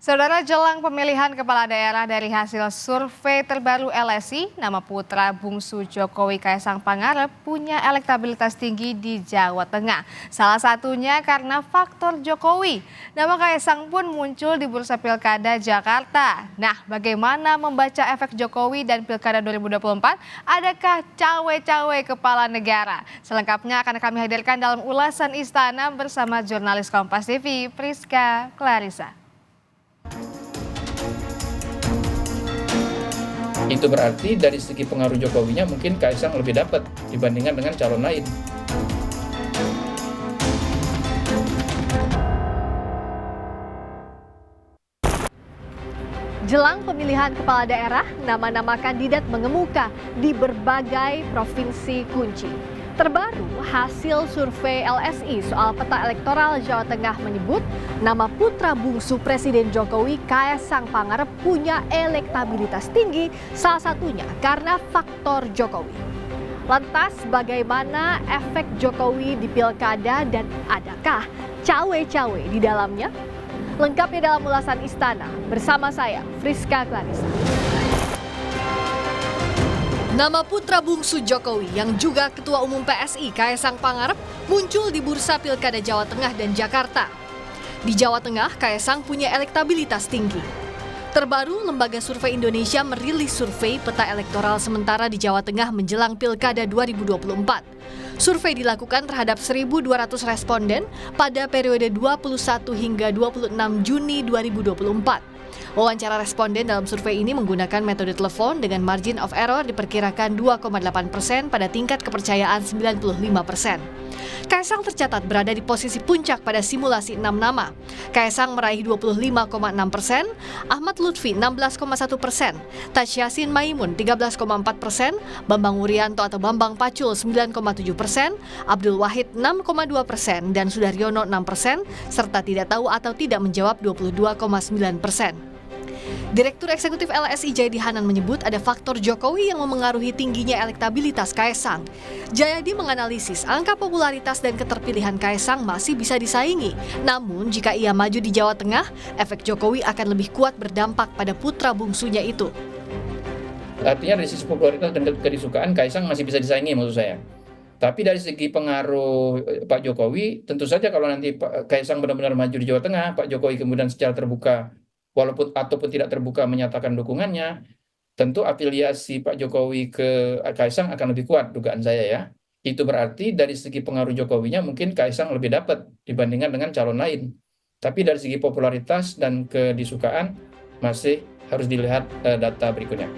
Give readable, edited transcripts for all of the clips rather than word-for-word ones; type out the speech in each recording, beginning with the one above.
Saudara, jelang pemilihan kepala daerah dari hasil survei terbaru LSI, nama putra bungsu Jokowi Kaisang Pangarep punya elektabilitas tinggi di Jawa Tengah. Salah satunya karena faktor Jokowi. Nama Kaisang pun muncul di Bursa Pilkada Jakarta. Nah, bagaimana membaca efek Jokowi dan Pilkada 2024? Adakah cawe-cawe kepala negara? Selengkapnya akan kami hadirkan dalam ulasan Istana bersama jurnalis Kompas TV, Priska Clarissa. Itu berarti dari segi pengaruh Jokowinya mungkin Kaisang lebih dapat dibandingkan dengan calon lain. Jelang pemilihan kepala daerah, nama-nama kandidat mengemuka di berbagai provinsi kunci. Terbaru, hasil survei LSI soal peta elektoral Jawa Tengah menyebut nama putra bungsu Presiden Jokowi Kaisang Pangarep punya elektabilitas tinggi, salah satunya karena faktor Jokowi. Lantas, bagaimana efek Jokowi di pilkada dan adakah cawe-cawe di dalamnya? Lengkapnya dalam ulasan Istana bersama saya, Priska Clarissa. Nama putra bungsu Jokowi yang juga Ketua Umum PSI Kaisang Pangarep muncul di Bursa Pilkada Jawa Tengah dan Jakarta. Di Jawa Tengah, Kaisang punya elektabilitas tinggi. Terbaru, Lembaga Survei Indonesia merilis survei peta elektoral sementara di Jawa Tengah menjelang Pilkada 2024. Survei dilakukan terhadap 1.200 responden pada periode 21 hingga 26 Juni 2024. Wawancara responden dalam survei ini menggunakan metode telepon dengan margin of error diperkirakan 2,8% pada tingkat kepercayaan 95%. Kaisang tercatat berada di posisi puncak pada simulasi 6 nama. Kaisang meraih 25,6%, Ahmad Lutfi 16,1%, Taj Yassin Maimun 13,4%, Bambang Wuryanto atau Bambang Pacul 9,7%, Abdul Wahid 6,2%, dan Sudaryono 6%, serta tidak tahu atau tidak menjawab 22,9%. Direktur Eksekutif LSI Jayadi Hanan menyebut ada faktor Jokowi yang memengaruhi tingginya elektabilitas Kaisang. Jayadi menganalisis angka popularitas dan keterpilihan Kaisang masih bisa disaingi. Namun jika ia maju di Jawa Tengah, efek Jokowi akan lebih kuat berdampak pada putra bungsunya itu. Artinya dari sisi popularitas dan kedisukaan Kaisang masih bisa disaingi maksud saya. Tapi dari segi pengaruh Pak Jokowi, tentu saja kalau nanti Pak Kaisang benar-benar maju di Jawa Tengah, Pak Jokowi kemudian secara terbuka ataupun tidak terbuka menyatakan dukungannya, tentu afiliasi Pak Jokowi ke Kaisang akan lebih kuat, dugaan saya ya. Itu berarti dari segi pengaruh Jokowinya mungkin Kaisang lebih dapat dibandingkan dengan calon lain. Tapi dari segi popularitas dan kedisukaan masih harus dilihat data berikutnya.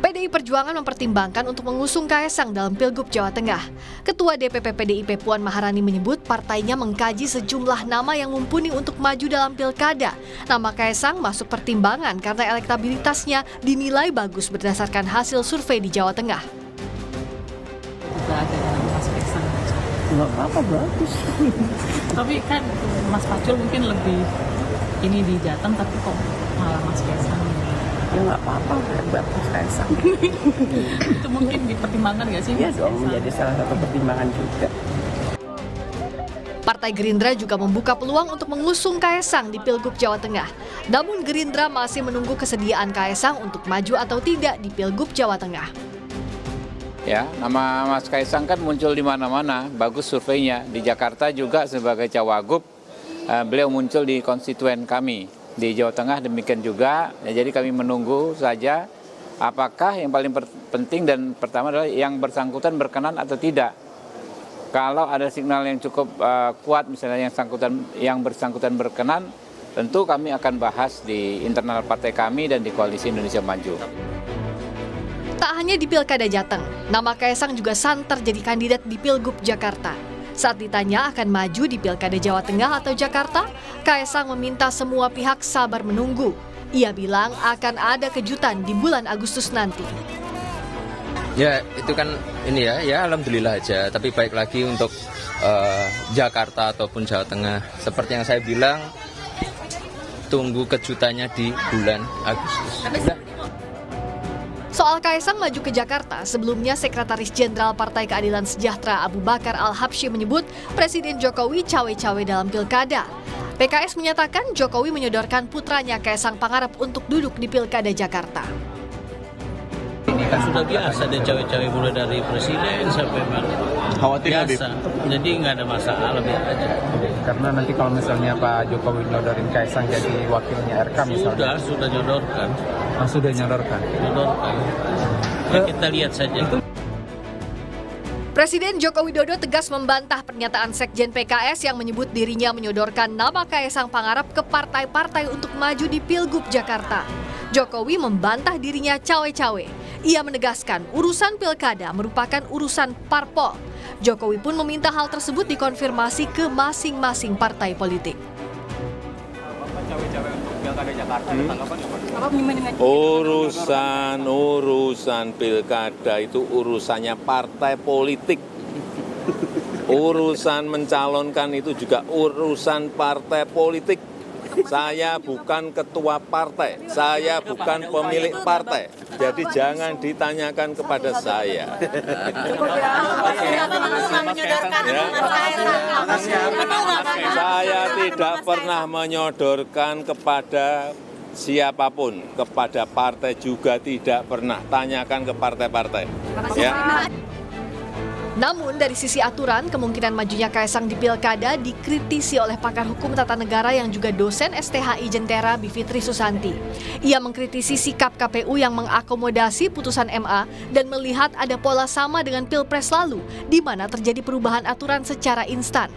PDI Perjuangan mempertimbangkan untuk mengusung Kaisang dalam Pilgub Jawa Tengah. Ketua DPP PDIP Puan Maharani menyebut partainya mengkaji sejumlah nama yang mumpuni untuk maju dalam pilkada. Nama Kaisang masuk pertimbangan karena elektabilitasnya dinilai bagus berdasarkan hasil survei di Jawa Tengah. Juga ada Mas Kaisang. Nggak apa-apa, bagus. Tapi kan Mas Pacul mungkin lebih ini di Jateng, tapi kok malah Mas Kaisang. Ya nggak apa-apa, bagus Kaisang. Itu mungkin dipertimbangkan nggak sih? Iya dong, menjadi salah satu pertimbangan juga. Partai Gerindra juga membuka peluang untuk mengusung Kaisang di Pilgub Jawa Tengah. Namun Gerindra masih menunggu kesediaan Kaisang untuk maju atau tidak di Pilgub Jawa Tengah. Ya, nama Mas Kaisang kan muncul di mana-mana, bagus surveinya. Di Jakarta juga sebagai cawagup, beliau muncul di konstituen kami. Di Jawa Tengah demikian juga, ya, jadi kami menunggu saja apakah yang paling penting dan pertama adalah yang bersangkutan berkenan atau tidak. Kalau ada signal yang cukup kuat misalnya yang bersangkutan berkenan, tentu kami akan bahas di internal partai kami dan di Koalisi Indonesia Maju. Tak hanya di Pilkada Jateng, nama Kaisang juga santer jadi kandidat di Pilgub Jakarta. Saat ditanya akan maju di Pilkada Jawa Tengah atau Jakarta, Kaisang meminta semua pihak sabar menunggu. Ia bilang akan ada kejutan di bulan Agustus nanti. Ya itu kan ini ya alhamdulillah aja. Tapi baik lagi untuk Jakarta ataupun Jawa Tengah. Seperti yang saya bilang, tunggu kejutannya di bulan Agustus. Soal Kaisang maju ke Jakarta, sebelumnya Sekretaris Jenderal Partai Keadilan Sejahtera Abu Bakar Al-Habsyi menyebut Presiden Jokowi cawe-cawe dalam pilkada. PKS menyatakan Jokowi menyodorkan putranya Kaisang Pangarep untuk duduk di Pilkada Jakarta. Ini kan sudah biasa ada cawe-cawe mulai dari presiden sampai biasa. Jadi nggak ada masalah, biar aja. Karena nanti kalau misalnya Pak Jokowi nyodorin Kaisang jadi wakilnya RK misalnya. Sudah nyodorkan. Sudah nyodorkan. Ya, kita lihat saja. Presiden Joko Widodo tegas membantah pernyataan Sekjen PKS yang menyebut dirinya menyodorkan nama Kaisang Pangarep ke partai-partai untuk maju di Pilgub Jakarta. Jokowi membantah dirinya cawe-cawe. Ia menegaskan urusan pilkada merupakan urusan parpol. Jokowi pun meminta hal tersebut dikonfirmasi ke masing-masing partai politik. Urusan pilkada itu urusannya partai politik. Urusan mencalonkan itu juga urusan partai politik. Saya bukan ketua partai, saya bukan pemilik partai. Jadi jangan ditanyakan kepada saya. Saya tidak pernah menyodorkan kepada siapapun, kepada partai juga tidak pernah. Tanyakan ke partai-partai. Ya. Namun dari sisi aturan, kemungkinan majunya Kaisang di Pilkada dikritisi oleh pakar hukum tata negara yang juga dosen STHI Jentera Bivitri Susanti. Ia mengkritisi sikap KPU yang mengakomodasi putusan MA dan melihat ada pola sama dengan Pilpres lalu, di mana terjadi perubahan aturan secara instan.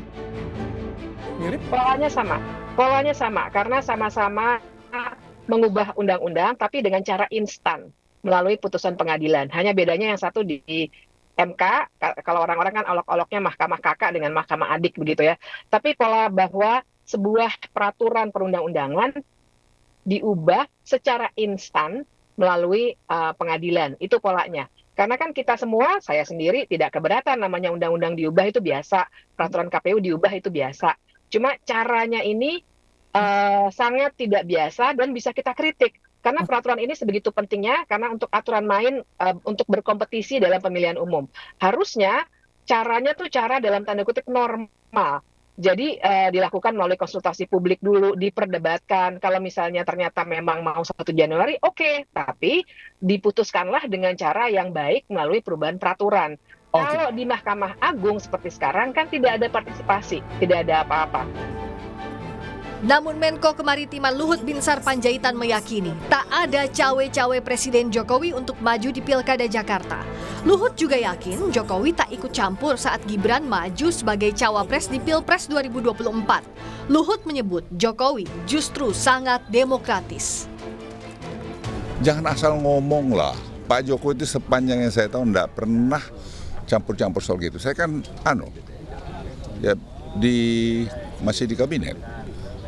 Polanya sama karena sama-sama mengubah undang-undang tapi dengan cara instan melalui putusan pengadilan. Hanya bedanya yang satu di MK, kalau orang-orang kan olok-oloknya mahkamah kakak dengan mahkamah adik begitu ya. Tapi pola bahwa sebuah peraturan perundang-undangan diubah secara instan melalui pengadilan, itu polanya. Karena kan kita semua, saya sendiri tidak keberatan namanya undang-undang diubah itu biasa, peraturan KPU diubah itu biasa. Cuma caranya ini sangat tidak biasa dan bisa kita kritik. Karena peraturan ini sebegitu pentingnya, karena untuk aturan main untuk berkompetisi dalam pemilihan umum. Harusnya caranya tuh cara dalam tanda kutip normal. Jadi dilakukan melalui konsultasi publik dulu, diperdebatkan. Kalau misalnya ternyata memang mau 1 Januari, oke. Tapi diputuskanlah dengan cara yang baik melalui perubahan peraturan. Kalau di Mahkamah Agung seperti sekarang kan tidak ada partisipasi, tidak ada apa-apa. Namun Menko Kemaritiman Luhut Binsar Panjaitan meyakini tak ada cawe-cawe Presiden Jokowi untuk maju di Pilkada Jakarta. Luhut juga yakin Jokowi tak ikut campur saat Gibran maju sebagai cawapres di Pilpres 2024. Luhut menyebut Jokowi justru sangat demokratis. Jangan asal ngomong lah. Pak Jokowi itu sepanjang yang saya tahu tidak pernah campur-campur soal gitu. Saya kan masih di kabinet.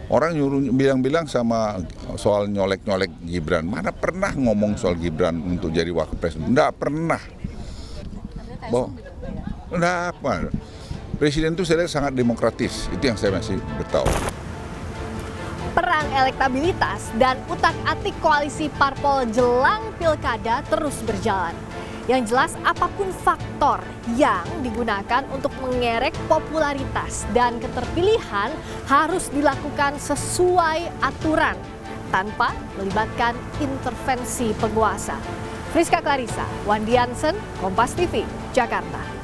Orang nyuruh bilang-bilang sama soal nyolek-nyolek Gibran. Mana pernah ngomong soal Gibran untuk jadi wakil presiden? Nggak pernah. Nggak apa. Presiden itu saya lihat sangat demokratis. Itu yang saya masih bertahu. Perang elektabilitas dan utak-atik koalisi parpol jelang pilkada terus berjalan. Yang jelas apapun faktor yang digunakan untuk mengerek popularitas dan keterpilihan harus dilakukan sesuai aturan tanpa melibatkan intervensi penguasa. Friska Clarissa, Wandi Hansen, Kompas TV, Jakarta.